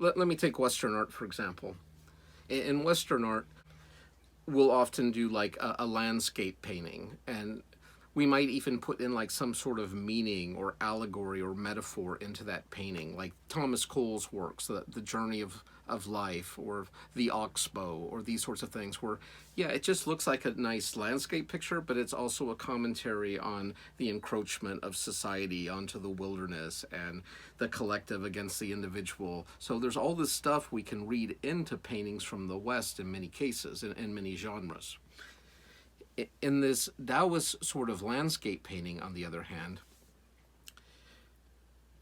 Let me take Western art, for example. In Western art, we'll often do like a landscape painting, and we might even put in like some sort of meaning or allegory or metaphor into that painting, like Thomas Cole's works, the journey of life, or the oxbow, or these sorts of things, where yeah, it just looks like a nice landscape picture, but it's also a commentary on the encroachment of society onto the wilderness and the collective against the individual. So there's all this stuff we can read into paintings from the West in many cases, in many genres. In this Taoist sort of landscape painting, on the other hand,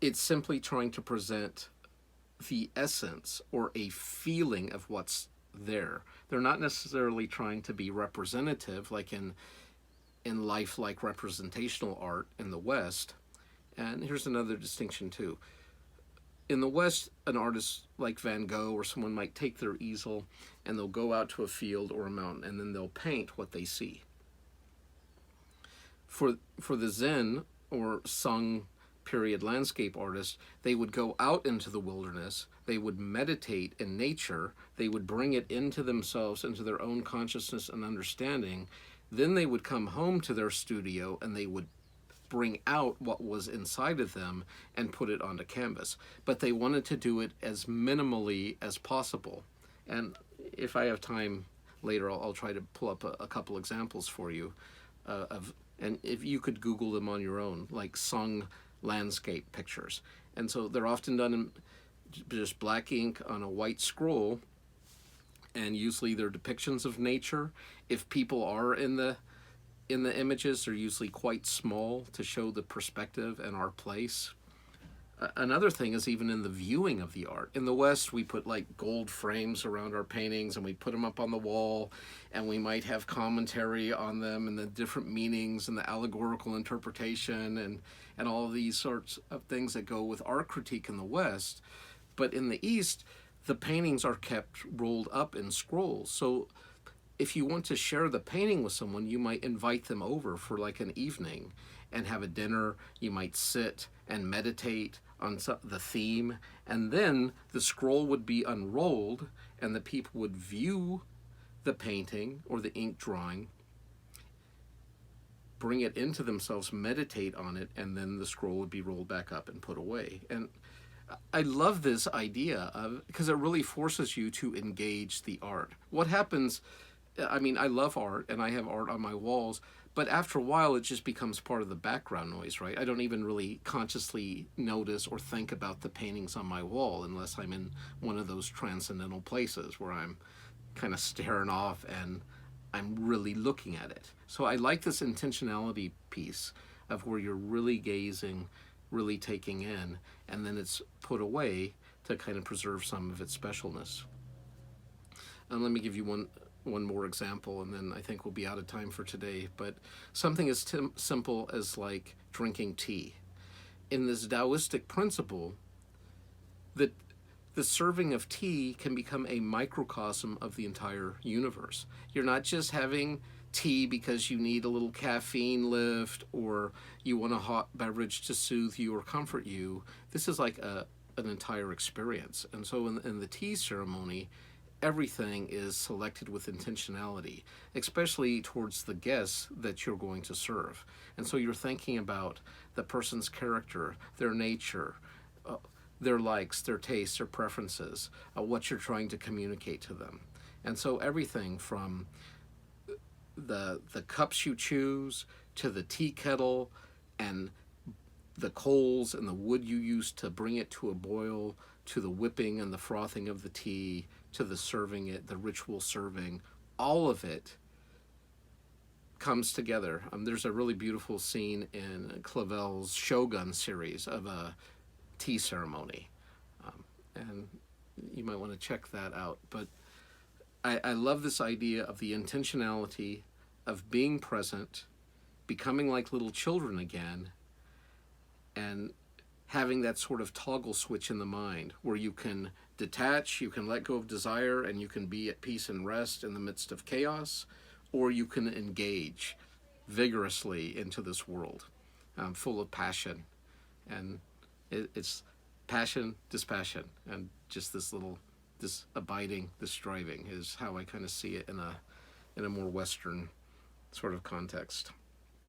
it's simply trying to present the essence or a feeling of what's there. They're not necessarily trying to be representative, like in lifelike representational art in the West. And here's another distinction too. In the West, an artist like Van Gogh or someone might take their easel and they'll go out to a field or a mountain and then they'll paint what they see. For the Zen or Sung period landscape artists, they would go out into the wilderness, they would meditate in nature, they would bring it into themselves, into their own consciousness and understanding. Then they would come home to their studio and they would bring out what was inside of them and put it onto canvas. But they wanted to do it as minimally as possible. And if I have time later, I'll try to pull up a couple examples for you of, and if you could Google them on your own, like Sung landscape pictures. And so they're often done in just black ink on a white scroll, and usually they're depictions of nature. If people are in the images, they're usually quite small to show the perspective and our place. Another thing is even in the viewing of the art. In the West, we put like gold frames around our paintings and we put them up on the wall, and we might have commentary on them and the different meanings and the allegorical interpretation and all of these sorts of things that go with art critique in the West. But in the East, the paintings are kept rolled up in scrolls. So if you want to share the painting with someone, you might invite them over for like an evening and have a dinner. You might sit and meditate on the theme, and then the scroll would be unrolled and the people would view the painting or the ink drawing, bring it into themselves, meditate on it, and then the scroll would be rolled back up and put away. And I love this idea of, because it really forces you to engage the art. What happens, I mean, I love art and I have art on my walls, but after a while it just becomes part of the background noise, right? I don't even really consciously notice or think about the paintings on my wall unless I'm in one of those transcendental places where I'm kind of staring off and I'm really looking at it. So I like this intentionality piece of where you're really gazing, really taking in, and then it's put away to kind of preserve some of its specialness. And let me give you one more example, and then I think we'll be out of time for today. But something as simple as like drinking tea. In this Taoistic principle, that the serving of tea can become a microcosm of the entire universe. You're not just having tea because you need a little caffeine lift or you want a hot beverage to soothe you or comfort you. This is like an entire experience. And so in the tea ceremony, everything is selected with intentionality, especially towards the guests that you're going to serve. And so you're thinking about the person's character, their nature, their likes, their tastes, their preferences, what you're trying to communicate to them. And so everything from the cups you choose to the tea kettle and the coals and the wood you use to bring it to a boil, to the whipping and the frothing of the tea, to the serving it, the ritual serving, all of it comes together. There's a really beautiful scene in Clavel's Shogun series of a tea ceremony, and you might want to check that out. But I love this idea of the intentionality of being present, becoming like little children again, and having that sort of toggle switch in the mind where you can detach, you can let go of desire, and you can be at peace and rest in the midst of chaos, or you can engage vigorously into this world, full of passion. And it's passion, dispassion, and just this abiding, this striving is how I kind of see it in a more Western sort of context.